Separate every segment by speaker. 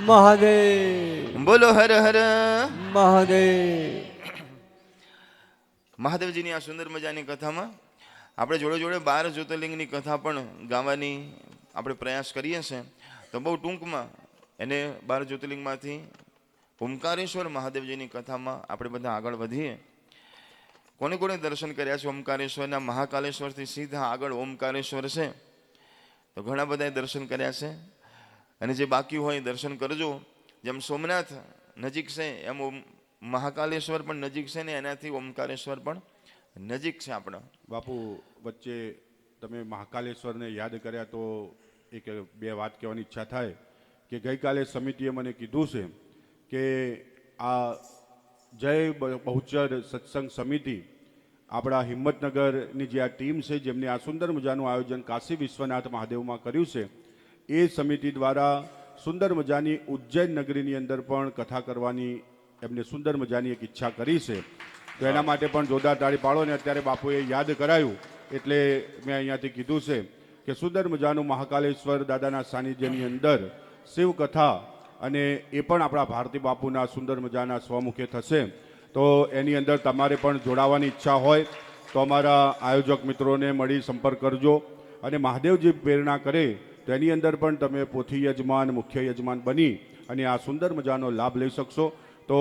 Speaker 1: મહાદેવ.
Speaker 2: બોલો હર હર
Speaker 1: મહાદેવ.
Speaker 2: મહાદેવજીની આ સુંદર મજાની કથામાં આપણે જોડે જોડે 12 જ્યોતિર્લિંગની કથા પણ ગાવાની આપણે પ્રયાસ કરીએ છીએ. તો બહુ ટૂંકમાં એને 12 જ્યોતિર્લિંગમાંથી ઓમકારેશ્વર મહાદેવજીની કથામાં આપણે બધા આગળ વધીએ. કોને કોને દર્શન કર્યા છે ઓમકારેશ્વરના? મહાકાલેશ્વરથી સીધા આગળ ઓમકારેશ્વર છે, તો ઘણા બધાએ દર્શન કર્યા છે. અને જે બાકી હોય દર્શન કરજો. જેમ સોમનાથ નજીક છે એમ મહાકાલેશ્વર પણ નજીક છે ને એનાથી ઓમકારેશ્વર પણ નજીક છે આપણા.
Speaker 3: બાપુ, વચ્ચે તમે મહાકાલેશ્વરને યાદ કર્યા તો એક બે વાત કહેવાની ઈચ્છા થાય કે ગઈકાલે સમિતિએ મને કીધું છે કે આ જય બહુચર સત્સંગ સમિતિ આપણા હિંમતનગરની જે આ ટીમ છે જેમને આ સુંદર મજાનું આયોજન કાશી વિશ્વનાથ મહાદેવમાં કર્યું છે, એ સમિતિ દ્વારા સુંદર મજાની ઉજ્જૈન નગરીની અંદર પણ કથા કરવાની એમને સુંદર મજાની એક ઈચ્છા કરી છે. તો એના માટે પણ જોરદાર તાળી પાડો. ને અત્યારે બાપુએ યાદ કરાયું એટલે મેં અહીંયાથી કીધું છે કે સુંદર મજાનું મહાકાલેશ્વર દાદાના સાનિધ્યની અંદર શિવ કથા અને એ પણ આપણા ભારતી બાપુના સુંદર મજાના સ્વમુખે થશે. તો એની અંદર તમારે પણ જોડાવાની ઈચ્છા હોય તો અમારા આયોજક મિત્રોને મળી સંપર્ક કરજો. અને મહાદેવજી પ્રેરણા કરે તો એની અંદર પણ તમે પોથી યજમાન, મુખ્ય યજમાન બની અને આ સુંદર મજાનો લાભ લઈ શકશો. તો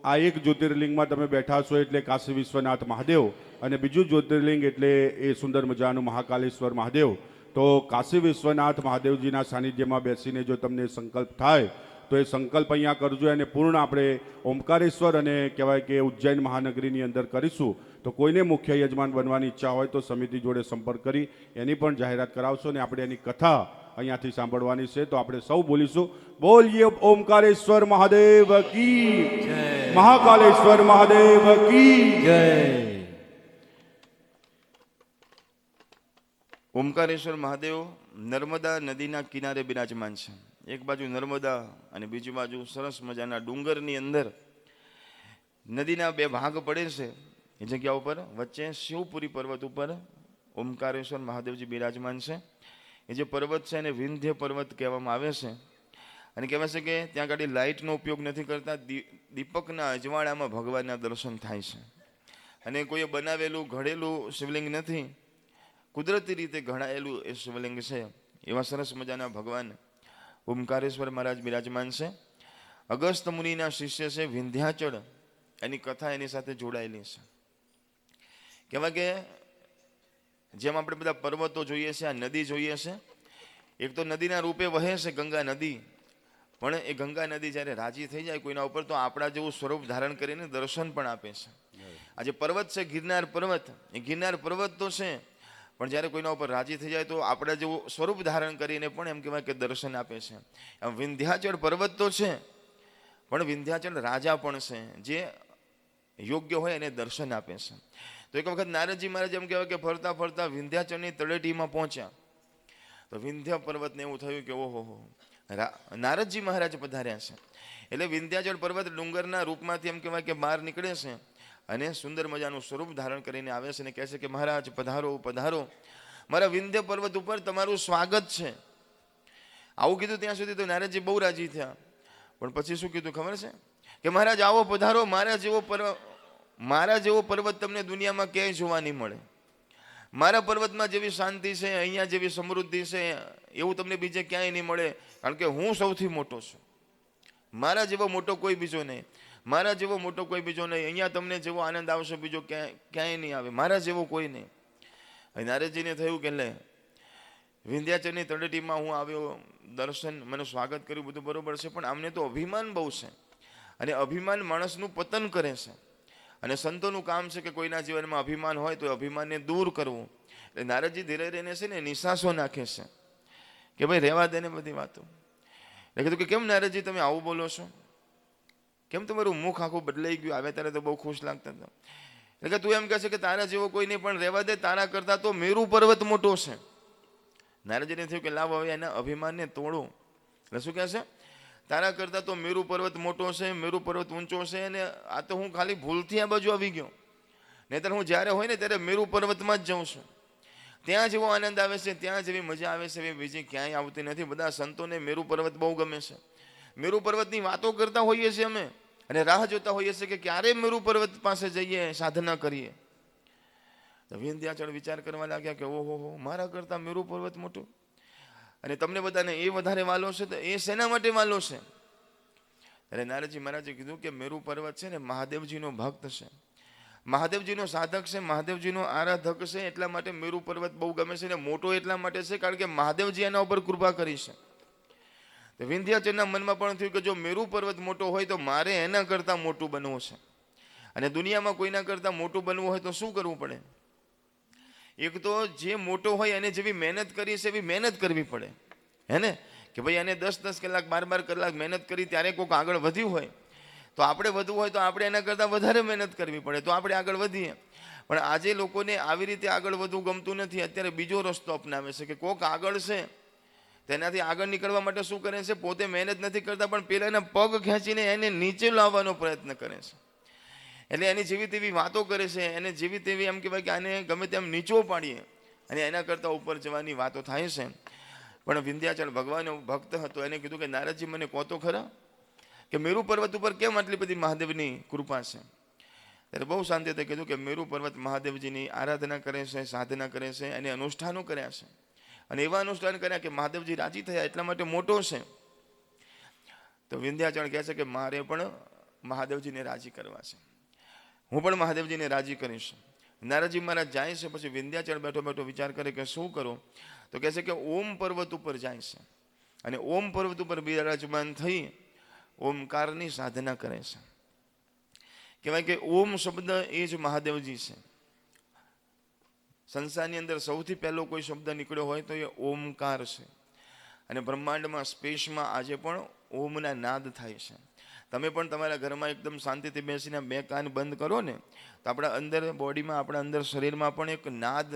Speaker 3: આ એક જ્યોતિર્લિંગમાં તમે બેઠા છો એટલે કાશી વિશ્વનાથ મહાદેવ, અને બીજું જ્યોતિર્લિંગ એટલે એ સુંદર મજાનું મહાકાલેશ્વર મહાદેવ. તો કાશી વિશ્વનાથ મહાદેવજીના સાનિધ્યમાં બેસીને જો તમને સંકલ્પ થાય તો એ સંકલ્પ અહીંયા કરજો. અને પૂર્ણ આપણે ઓમકારેશ્વર અને કહેવાય કે ઉજ્જૈન મહાનગરીની અંદર કરીશું. તો કોઈને મુખ્ય યજમાન બનવાની ઈચ્છા હોય તો સમિતિ જોડે સંપર્ક કરી એની પણ જાહેરાત કરાવશો. ને આપણે એની કથા અહીંયાથી સાંભળવાની છે. તો આપણે સૌ બોલીશું, બોલીએ ઓમકારેશ્વર મહાદેવ કી જય, મહાકાલેશ્વર મહાદેવ કી
Speaker 1: જય.
Speaker 2: ઓમકારેશ્વર મહાદેવ નર્મદા નદીના કિનારે બિરાજમાન છે. એક બાજુ નર્મદા અને બીજી બાજુ સરસ મજાના ડુંગરની અંદર નદીના બે ભાગ પડે છે. એ જગ્યા ઉપર વચ્ચે શિવપુરી પર્વત ઉપર ઓમકારેશ્વર મહાદેવજી બિરાજમાન છે. એ જે પર્વત છે એને વિંધ્ય પર્વત કહેવામાં આવે છે. અને કહેવાય છે કે ત્યાં આગળ લાઇટનો ઉપયોગ નથી કરતા, દીપકના અજવાળામાં ભગવાનના દર્શન થાય છે. અને કોઈએ બનાવેલું ઘડેલું શિવલિંગ નથી, કુદરતી રીતે ઘડાયેલું એ શિવલિંગ છે. એવા સરસ મજાના ભગવાન ઓમકારેશ્વર મહારાજ બિરાજમાન છે. અગસ્ત મુનિના શિષ્ય છે વિંધ્યાચળ, એની કથા એની સાથે જોડાયેલી છે. કહેવાય કે જેમ આપણે બધા પર્વતો જોઈએ છે, આ નદી જોઈએ છે. એક તો નદીના રૂપે વહે છે ગંગા નદી, પણ એ ગંગા નદી જ્યારે રાજી થઈ જાય કોઈના ઉપર તો આપણા જેવું સ્વરૂપ ધારણ કરીને દર્શન પણ આપે છે. આ જે પર્વત છે ગિરનાર પર્વત, એ ગિરનાર પર્વત તો છે, પણ જ્યારે કોઈના ઉપર રાજી થઈ જાય તો આપણા જેવું સ્વરૂપ ધારણ કરીને પણ એમ કહેવાય કે દર્શન આપે છે. આમ વિંધ્યાચળ પર્વત તો છે, પણ વિંધ્યાચળ રાજા પણ છે, જે યોગ્ય હોય એને દર્શન આપે છે. તો એક વખત નારદજી મહારાજ એમ કહેવાય કે ફરતા ફરતા વિંધ્યાચળની તળેટીમાં પહોંચ્યા. તો વિંધ્ય પર્વતને એવું થયું કે ઓહો, નારદજી મહારાજ પધાર્યા છે. એટલે વિંધ્યાચળ પર્વત ડુંગરના રૂપમાંથી એમ કહેવાય કે બહાર નીકળે છે અને સુંદર મજાનું સ્વરૂપ ધારણ કરીને આવે છે અને કહે છે કે મહારાજ પધારો પધારો, મારા વિંધ્ય પર્વત ઉપર તમારું સ્વાગત છે. આવું કીધું ત્યાં સુધી તો નારદજી બહુ રાજી થયા. પણ પછી શું કીધું ખબર છે કે મહારાજ આવો પધારો, મારા જેવો પર્વત તમને દુનિયામાં ક્યાંય જોવા નહીં મળે. મારા પર્વતમાં જેવી શાંતિ છે, અહીંયા જેવી સમૃદ્ધિ છે, એવું તમને બીજે ક્યાંય નહીં મળે. કારણ કે હું સૌથી મોટો છું. મારા જેવો મોટો કોઈ બીજો નહીં, મારા જેવો મોટો કોઈ બીજો નહીં. અહીંયા તમને જેવો આનંદ આવશે બીજો ક્યાંય નહીં આવે, મારા જેવો કોઈ નહીં. નારદજીને થયું કે લે, વિંધ્યાચળની તળેટીમાં હું આવ્યો, દર્શન, મને સ્વાગત કર્યું, બધું બરોબર છે, પણ આમને તો અભિમાન બહુ છે. અને અભિમાન માણસનું પતન કરે છે. અને સંતોનું કામ છે કે કોઈના જીવનમાં અભિમાન હોય તો અભિમાનને દૂર કરવું. એટલે નારદજી ધીરે રહીને છે ને નિશાસો નાખે છે કે ભાઈ રહેવા દે ને બધી વાતો. એટલે કીધું કે કેમ નારદજી તમે આવું બોલો છો, કેમ તમારું મુખ આખું બદલાઈ ગયું, આવે ત્યારે તો બહુ ખુશ લાગતા હતા. એટલે કે તું એમ કહે છે કે તારા જેવો કોઈ નહીં, પણ રહેવા દે, તારા કરતાં તો મેરુ પર્વત મોટો છે. નારદજીને થયું કે લાવ હવે એના અભિમાનને તોડો. એટલે શું કહે છે, તારા કરતાં તો મેરુ પર્વત મોટો છે, મેરુ પર્વત ઊંચો છે, અને આ તો હું ખાલી ભૂલથી આ બાજુ આવી ગયો. નહીંતર હું જ્યારે હોય ને ત્યારે મેરુ પર્વતમાં જ જાઉં છું. ત્યાં જેવો આનંદ આવે છે, ત્યાં જેવી મજા આવે છે એવી બીજી ક્યાંય આવતી નથી. બધા સંતોને મેરુ પર્વત બહુ ગમે છે. મેરુ પર્વતની વાતો કરતા હોઈએ છીએ અમે, અને રાહ જોતા હોઈએ છીએ કે ક્યારે મેરુ પર્વત પાસે જઈએ, સાધના કરીએ. તો વિંધ્યાચળ વિચાર કરવા લાગ્યા કે ઓહો, મારા કરતા મેરુ પર્વત મોટો, અને તમને બધાને એ વધારે વાલો છે, તો એ શેના માટે વાલો છે? ત્યારે નારદજી મહારાજે કીધું કે મેરુ પર્વત છે ને મહાદેવજીનો ભક્ત છે, મહાદેવજીનો સાધક છે, મહાદેવજીનો આરાધક છે, એટલા માટે મેરુ પર્વત બહુ ગમે છે. ને મોટો એટલા માટે છે કારણ કે મહાદેવજી એના ઉપર કૃપા કરી છે. તો વિંધ્યાચળના મનમાં પણ થયું કે જો મેરુ પર્વત મોટો હોય તો મારે એના કરતાં મોટું બનવું છે, અને દુનિયામાં કોઈના કરતાં મોટું બનવું હોય તો શું કરવું પડે? એક તો જે મોટો હોય એને જેવી મહેનત કરી છે એવી મહેનત કરવી પડે, હે ને? કે ભાઈ એને 10-10 કલાક 12-12 કલાક મહેનત કરી ત્યારે કોઈક આગળ વધ્યું હોય, તો આપણે વધવું હોય તો આપણે એના કરતાં વધારે મહેનત કરવી પડે, તો આપણે આગળ વધીએ. પણ આજે લોકોને આવી રીતે આગળ વધવું ગમતું નથી. અત્યારે બીજો રસ્તો અપનાવે છે કે કોક આગળ છે તેનાથી આગળ નીકળવા માટે શું કરે છે? પોતે મહેનત નથી કરતા, પણ પેલા એના પગ ખેંચીને એને નીચે લાવવાનો પ્રયત્ન કરે છે. એટલે એની જેવી તેવી વાતો કરે છે, એને જેવી તેવી એમ કહેવાય કે આને ગમે તેમ નીચો પાડીએ અને એના કરતાં ઉપર જવાની વાતો થાય છે. પણ વિંધ્યાચળ ભગવાનનો ભક્ત હતો, એને કીધું કે નારદજી મને કહો તો ખરા કે મેરુ પર્વત ઉપર કેમ આટલી બધી મહાદેવની કૃપા છે? ત્યારે બહુ શાંતિથી કીધું કે મેરુ પર્વત મહાદેવજીની આરાધના કરે છે, સાધના કરે છે, અને અનુષ્ઠાનો કર્યા છે, અને એવા અનુષ્ઠાન કર્યા કે મહાદેવજી રાજી થયા, એટલા માટે મોટો છે. તો વિંધ્યાચળ કહે છે કે મારે પણ મહાદેવજીને રાજી કરવા છે, હું પણ મહાદેવજીને રાજી કરીશ. નારદજી મહારાજ જાય છે, પછી વિંધ્યાચળ બેઠો બેઠો વિચાર કરે કે શું કરું? તો કહે છે કે ઓમ પર્વત ઉપર જાય છે, અને ઓમ પર્વત ઉપર બિરાજમાન થઈ ઓમકારની સાધના કરે છે. કહેવાય કે ઓમ શબ્દ એ જ મહાદેવજી છે. સંસારની અંદર સૌથી પહેલો કોઈ શબ્દ નીકળ્યો હોય તો એ ઓમકાર છે, અને બ્રહ્માંડમાં સ્પેસમાં આજે પણ ઓમના નાદ થાય છે. તમે પણ તમારા ઘરમાં એકદમ શાંતિથી બેસીને 2 કાન બંધ કરો ને, તો આપણા અંદર બોડીમાં, આપણા અંદર શરીરમાં પણ એક નાદ,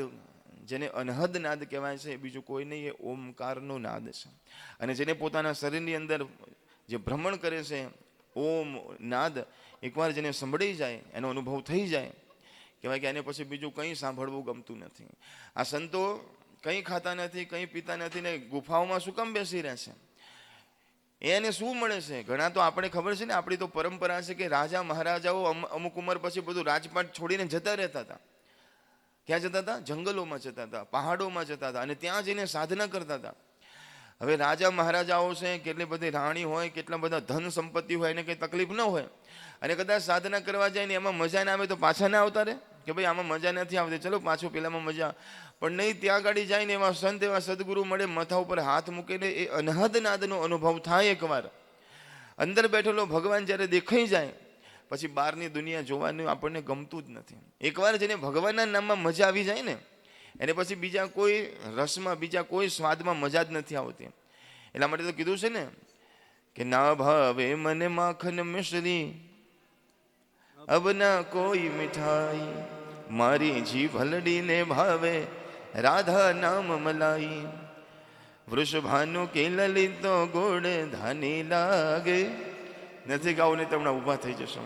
Speaker 2: જેને અનહદ નાદ કહેવાય છે, બીજું કોઈ નહીં, એ ઓમકારનો નાદ છે. અને જેને પોતાના શરીરની અંદર જે ભ્રમણ કરે છે ઓમ નાદ, એકવાર જેને સંભળાઈ જાય, એનો અનુભવ થઈ જાય, કહેવાય કે એને પછી બીજું કંઈ સાંભળવું ગમતું નથી. આ સંતો કંઈ ખાતા નથી, કંઈ પીતા નથી, ને ગુફાઓમાં શું કામ બેસી રહે છે? એને શું મળે છે? ઘણા તો આપણે ખબર છે ને, આપણી તો પરંપરા છે કે રાજા મહારાજાઓ અમુક ઉંમર પછી બધું રાજપાટ છોડીને જતા રહેતા હતા. ક્યાં જતા હતા? જંગલોમાં જતા હતા, પહાડોમાં જતા હતા, અને ત્યાં જઈને સાધના કરતા હતા. હવે રાજા મહારાજાઓ છે, કેટલી બધી રાણી હોય, કેટલા બધા ધન સંપત્તિ હોય, એને કંઈ તકલીફ ન હોય, અને કદાચ સાધના કરવા જાય ને એમાં મજા ના આવે તો પાછા ના આવતા રહે કે ભાઈ આમાં મજા નથી આવતી, ચલો પાછું પેલામાં મજા. પણ નહીં, ત્યાં ગાડી જાય ને એવા સંત, એવા સદગુરુ મળે, માથા ઉપર હાથ મૂકીને એ અનહદ નાદનો અનુભવ થાય. એકવાર અંદર બેઠેલો ભગવાન જ્યારે દેખાઈ જાય, પછી બહારની દુનિયા જોવાનું આપણને ગમતું જ નથી. એકવાર જેને ભગવાનના નામમાં મજા આવી જાય ને, એને પછી બીજા કોઈ રસમાં, બીજા કોઈ સ્વાદમાં મજા જ નથી આવતી. એટલા માટે તો કીધું છે ને કે ના ભાવે મને માખન મિશ્રી, અબ ના કોઈ મીઠાઈ, મારી જીભ હલડીને ભાવે રાધા નામ મલાઈ, વૃષભાનું કે લલિતો ગોળ ધાની લાગે. નથી ગાવું ને તમને ઊભા થઈ જશો.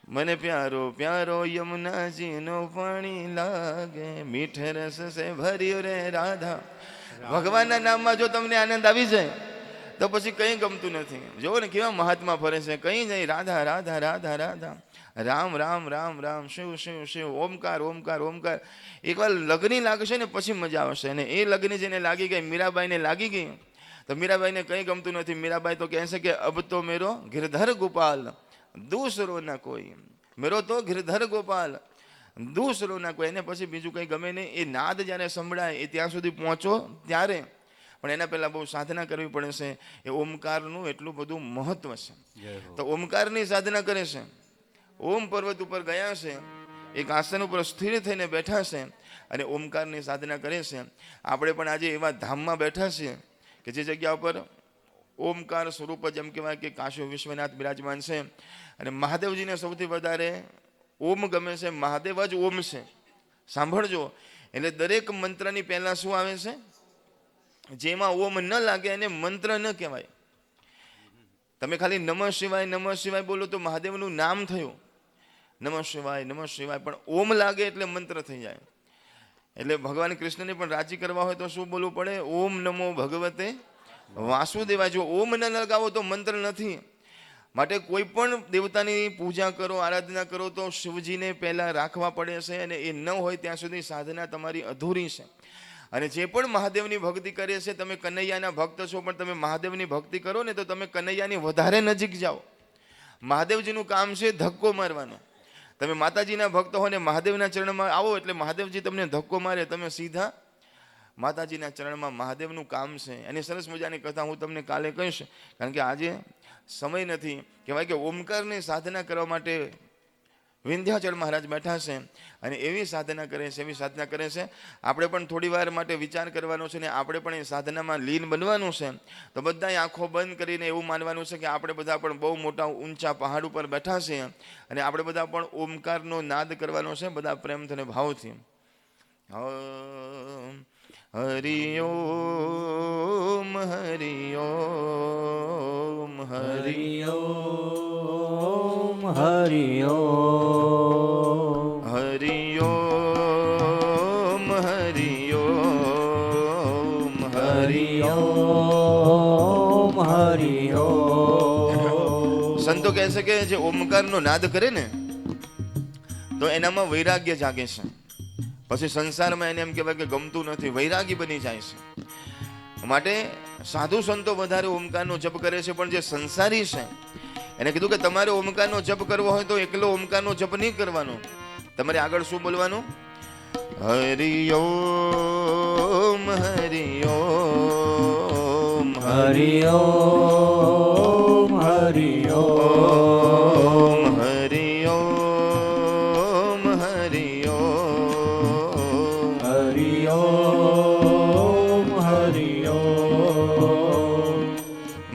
Speaker 2: મને પ્યારો પ્યારો યમુનાજીનો પાણી લાગે, મીઠે રસ સે ભર્યો રે રાધા. ભગવાનના નામમાં જો તમને આનંદ આવી જાય તો પછી કંઈ ગમતું નથી. જોવો ને કેવા મહાત્મા ફરે છે, કંઈ નહીં, રાધા રાધા રાધા રાધા, રામ રામ રામ રામ, શિવ શિવ શિવ, ઓમકાર ઓમકાર ઓમકાર. એકવાર લગ્ન લાગશે ને પછી મજા આવશે. અને એ લગ્ન જેને લાગી ગઈ, મીરાબાઈને લાગી ગઈ, તો મીરાબાઈને કંઈ ગમતું નથી. મીરાબાઈ તો કહે છે કે અબ તો મેરો ગિરધર ગોપાલ દૂસરો ના કોઈ, મેરો તો ગિરધર ગોપાલ દૂસરો ના કોઈ. એને પછી બીજું કંઈ ગમે નહીં. એ નાદ જ્યારે સંભળાય, એ ત્યાં સુધી પહોંચો ત્યારે, પણ એના પહેલાં બહુ સાધના કરવી પડે છે. એ ઓમકારનું એટલું બધું મહત્વ છે. તો ઓમકારની સાધના કરે છે. ઓમ પર્વત ઉપર ગયા છે, એક આસન ઉપર સ્થિર થઈને બેઠા છે, અને ઓમકારની સાધના કરે છે. આપણે પણ આજે એવા ધામમાં બેઠા છીએ કે જે જગ્યા ઉપર ઓમકાર સ્વરૂપ જ એમ કહેવાય કે કાશી વિશ્વનાથ બિરાજમાન છે. અને મહાદેવજીને સૌથી વધારે ઓમ ગમે છે. મહાદેવ જ ઓમ છે. સાંભળજો, એટલે દરેક મંત્રની પહેલાં શું આવે છે? જેમાં ઓમ ન લાગે એને મંત્ર ન કહેવાય. તમે ખાલી નમઃ શિવાય બોલો તો મહાદેવનું નામ થયું, નમઃ શિવાય નમઃ શિવાય. પણ ઓમ લાગે એટલે મંત્ર થઈ જાય. એટલે ભગવાન કૃષ્ણને પણ રાજી કરવા હોય તો શું બોલવું પડે? ઓમ નમો ભગવતે વાસુદેવાય. જો ઓમ ન લગાવો તો મંત્ર નથી. માટે કોઈ પણ દેવતાની પૂજા કરો, આરાધના કરો તો શિવજીને પહેલાં રાખવા પડે છે, અને એ ન હોય ત્યાં સુધી સાધના તમારી અધૂરી છે. અને જે પણ મહાદેવની ભક્તિ કરે છે, તમે કનૈયાના ભક્ત છો, પણ તમે મહાદેવની ભક્તિ કરો ને તો તમે કનૈયાની વધારે નજીક જાઓ. મહાદેવજીનું કામ છે ધક્કો મારવાનો. તમે માતાજીના ભક્ત હો ને મહાદેવના ચરણમાં આવો એટલે મહાદેવજી તમને ધક્કો મારે, તમે સીધા માતાજીના ચરણમાં. મહાદેવનું કામ છે. એની સરસ મજાની કથા હું તમને કાલે કહીશ, કારણ કે આજે સમય નથી. કહેવાય કે ઓમકારની સાધના કરવા માટે વિંધ્યાચળ મહારાજ બેઠા છે અને એવી સાધના કરે છે, એવી સાધના કરે છે. આપણે પણ થોડી વાર માટે વિચાર કરવાનો છે ને આપણે પણ એ સાધનામાં લીન બનવાનું છે. તો બધાએ આંખો બંધ કરીને એવું માનવાનું છે કે આપણે બધા પણ બહુ મોટા ઊંચા પહાડ ઉપર બેઠા છીએ અને આપણે બધા પણ ઓમકારનો નાદ કરવાનો છે, બધા પ્રેમથી અને ભાવથી. હરિ ઓમ હરિ ઓમ હરિ
Speaker 1: ઓમ હરિ ઓમ
Speaker 2: હરિ ઓમ હરિ ઓમ હરિ
Speaker 1: ઓમ હરિ ઓમ.
Speaker 2: સંતો કહે છે કે જે ઓમકારનો નાદ કરે ને તો એનામાં વૈરાગ્ય જાગે છે. પછી સંસારમાં એને એમ કહેવાય કે ગમતું નથી, વૈરાગી બની જાય છે. માટે સાધુ સંતો વધારે ઓમકારનો જપ કરે છે, પણ જે સંસારી છે એને કીધું કે તમારે ઓમકારનો જપ કરવો હોય તો એકલો ઓમકારનો જપ નહીં કરવાનો. તમારે આગળ શું બોલવાનું? હરિ ઓમ હરિ ઓમ
Speaker 1: હરિ ઓમ હરિ ઓમ
Speaker 2: હરિ ઓમ હરિ ઓમ
Speaker 1: હરિ ઓમ હરિ ઓમ.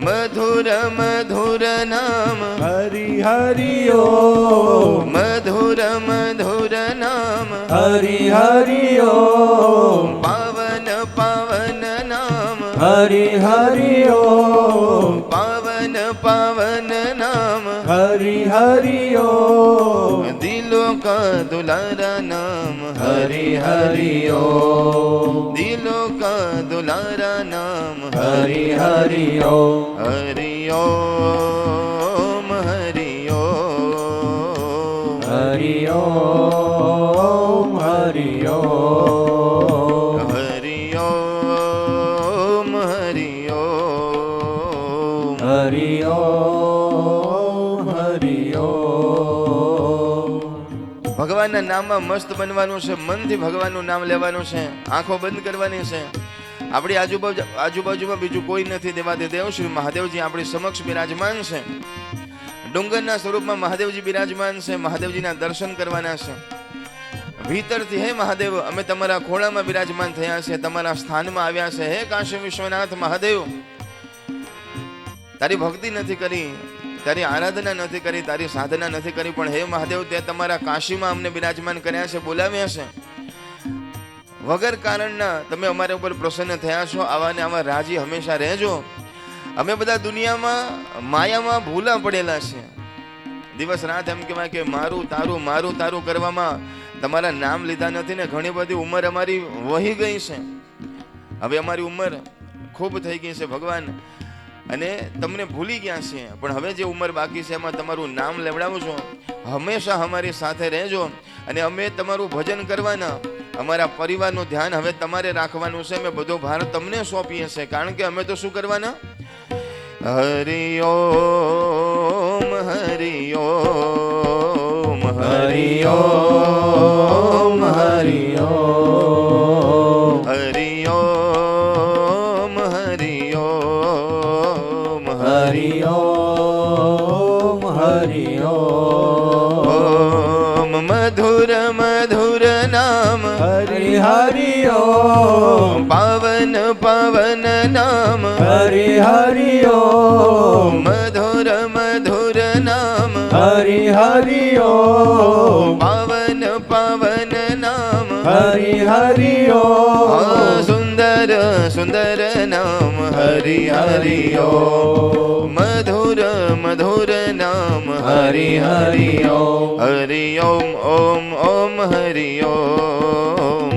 Speaker 2: મધુર મધુર નામ
Speaker 1: હરિ હરિ ઓમ
Speaker 2: મધુર મધુર નામ
Speaker 1: હરિ હરિ ઓમ
Speaker 2: પાવન પાવન નામ
Speaker 1: હરિ હરિ ઓમ
Speaker 2: પાવન પાવન નામ
Speaker 1: હરિ હરિ ઓમ
Speaker 2: દિલો કા દુલારા નામ
Speaker 1: હરિ હરિ ઓમ
Speaker 2: દિલો કા દુલારા નામ
Speaker 1: હરિ હરિ ઓમ
Speaker 2: હરિ ઓમ હરિ ઓમ
Speaker 1: હરિ ઓમ હરિ ઓમ
Speaker 2: હરિ ઓમ હરિ ઓમ
Speaker 1: હરિ ઓમ હરિ ઓમ.
Speaker 2: ભગવાનના નામમાં મસ્ત બનવાનું છે, મનથી ભગવાનનું નામ લેવાનું છે, આંખો બંધ કરવાની છે. આપણી આજુબાજુમાં બીજું કોઈ નથી. દેવાધિદેવ શ્રી મહાદેવજી આપણી સમક્ષ બિરાજમાન છે. ડુંગરના સ્વરૂપમાં મહાદેવજી બિરાજમાન છે. મહાદેવજીના દર્શન કરવાના છે. ભીતરથી હે મહાદેવ અમે તમારા ખોળામાં બિરાજમાન થયા છે, તમારા સ્થાનમાં આવ્યા છે. હે કાશી વિશ્વનાથ મહાદેવ, તારી ભક્તિ નથી કરી, તારી આરાધના નથી કરી, તારી સાધના નથી કરી, પણ હે મહાદેવ તે તમારા કાશીમાં અમને બિરાજમાન કર્યા છે, બોલાવ્યા છે. વગર કારણના તમે અમારા ઉપર પ્રસન્ન થયા છો. આવા ને આવા રાજી હંમેશા રહેજો. અમે બધા દુનિયામાં માયામાં ભૂલા પડેલા છે. દિવસ રાત એમ કહેવાય કે મારું તારું કરવામાં તમારા નામ લીધા નથી ને ઘણી બધી ઉંમર અમારી વહી ગઈ છે. હવે અમારી ઉંમર ખૂબ થઈ ગઈ છે ભગવાન, અને તમને ભૂલી ગયા છે. પણ હવે જે ઉંમર બાકી છે એમાં તમારું નામ લેવડાવજો. હંમેશા અમારી સાથે રહેજો અને અમે તમારું ભજન કરવાના. અમારા પરિવારનું ધ્યાન હવે તમારે રાખવાનું છે. અમે બધો ભાર તમને સોંપીએ છીએ, કારણ કે અમે તો શું કરવાના? હરિ ઓમ હરિ ઓમ હરિ ઓમ હરિ ઓમ હરિ ઓમ હરિ ઓમ
Speaker 1: હરિ ઓમ હરિ ઓમ
Speaker 2: મધુર મધુર નામ
Speaker 1: હરિ હરિ ઓમ
Speaker 2: પાવન પાવન નામ
Speaker 1: હરિ હરિ ઓમ
Speaker 2: મધુર મધુર નામ
Speaker 1: હરિ હરિ ઓમ
Speaker 2: પાવન પાવન નામ
Speaker 1: હરિ હરિ ઓમ
Speaker 2: સુંદર સુંદર નામ હરિ હરિ ઓમ મધુર મધુર નામ
Speaker 1: હરિ હરિ ઓમ
Speaker 2: હરિ ઓમ ઓમ ઓમ હરિ ઓમ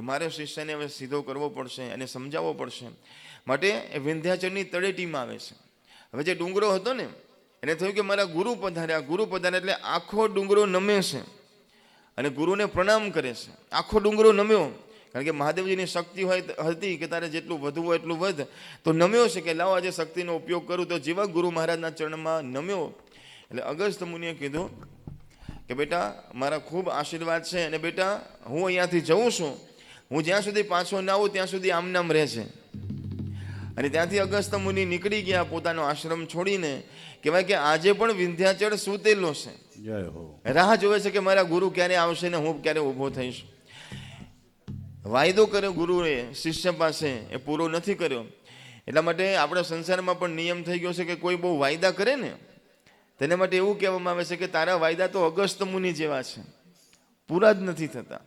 Speaker 2: કે મારે શિષ્યને હવે સીધો કરવો પડશે અને સમજાવવો પડશે. માટે એ વિંધ્યાચળની તળેટીમાં આવે છે. હવે જે ડુંગરો હતો ને એને થયું કે મારા ગુરુ પધાર્યા એટલે આખો ડુંગરો નમે છે અને ગુરુને પ્રણામ કરે છે. આખો ડુંગરો નમ્યો, કારણ કે મહાદેવજીની શક્તિ હતી કે તારે જેટલું વધવું હોય એટલું વધ. તો નમ્યો છે કે લાવો આજે શક્તિનો ઉપયોગ કરું. તો જેવા ગુરુ મહારાજના ચરણમાં નમ્યો એટલે અગસ્ત્ય મુનિએ કીધું કે બેટા મારા ખૂબ આશીર્વાદ છે અને બેટા હું અહીંયાથી જઉં છું, હું જ્યાં સુધી પાછો ના આવું ત્યાં સુધી આમ નામ રહે છે. અને ત્યાંથી અગસ્ત્ય મુનિ નીકળી ગયા પોતાનો આશ્રમ છોડીને. કહેવાય કે આજે પણ વિંધ્યાચળ સૂતેલો છે, રાહ જોવે છે કે મારા ગુરુ ક્યારે આવશે ને હું ક્યારે ઊભો થઈશ. વાયદો કર્યો ગુરુએ શિષ્ય પાસે, એ પૂરો નથી કર્યો. એટલા માટે આપણા સંસારમાં પણ નિયમ થઈ ગયો છે કે કોઈ બહુ વાયદા કરે ને તેને માટે એવું કહેવામાં આવે છે કે તારા વાયદા તો અગસ્ત્ય મુનિ જેવા છે, પૂરા જ નથી થતા.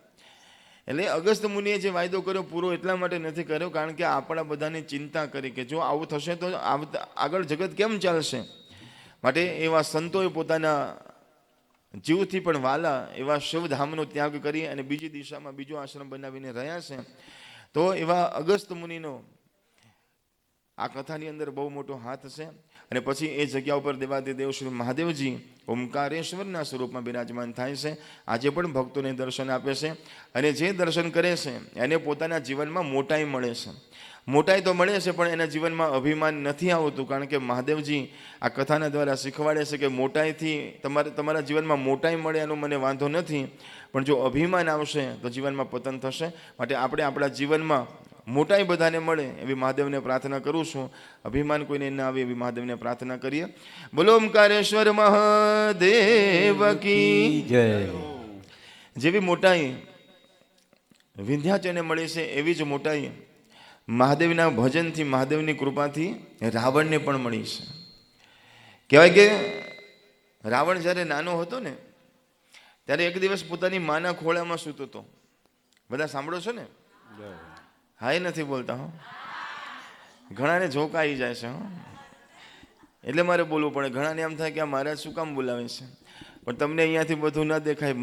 Speaker 2: એટલે અગસ્ત્ય મુનિએ જે વાયદો કર્યો પૂરો એટલા માટે નથી કર્યો કારણ કે આપણા બધાની ચિંતા કરી કે જો આવું થશે તો આગળ જગત કેમ ચાલશે. માટે એવા સંતોએ પોતાના જીવથી પણ વાલા એવા શિવધામનો ત્યાગ કરી અને બીજી દિશામાં બીજો આશ્રમ બનાવીને રહ્યા છે. તો એવા અગસ્ત્ય મુનિનો આ કથાની અંદર બહુ મોટો હાથ છે. અને પછી એ જગ્યા ઉપર દેવાધિદેવ શ્રી મહાદેવજી ઓમકારેશ્વરના સ્વરૂપમાં બિરાજમાન થાય છે. આજે પણ ભક્તોને દર્શન આપે છે અને જે દર્શન કરે છે એને પોતાના જીવનમાં મોટાઈ મળે છે. મોટાઈ તો મળે છે પણ એના જીવનમાં અભિમાન નથી આવતું, કારણ કે મહાદેવજી આ કથાના દ્વારા શીખવાડે છે કે મોટાઈથી તમારા જીવનમાં મોટાઈ મળે એનો મને વાંધો નથી, પણ જો અભિમાન આવશે તો જીવનમાં પતન થશે. માટે આપણે આપણા જીવનમાં મોટાઈ બધાને મળે એવી મહાદેવને પ્રાર્થના કરું છું. અભિમાન કોઈને ના આવે એવી મહાદેવને પ્રાર્થના કરીએ. બોલો ઓમકારેશ્વર મહાદેવ કી જય. જેવી મોટાઈ વિંધ્યાચળને મળી છે એવી જ મોટાઈ મહાદેવના ભજનથી, મહાદેવની કૃપાથી રાવણને પણ મળી છે. કહેવાય કે રાવણ જ્યારે નાનો હતો ને ત્યારે એક દિવસ પોતાની માના ખોળામાં સૂતો હતો. બધા સાંભળો છો ને? હા, એ નથી બોલતા હો, ઘણાને ઝોકા આવી જાય છે હો, એટલે મારે બોલવું પડે. ઘણાને એમ થાય કે આ મહારાજ શું કામ બોલાવે છે, પણ તમને અહીંયાથી બધું ન દેખાય.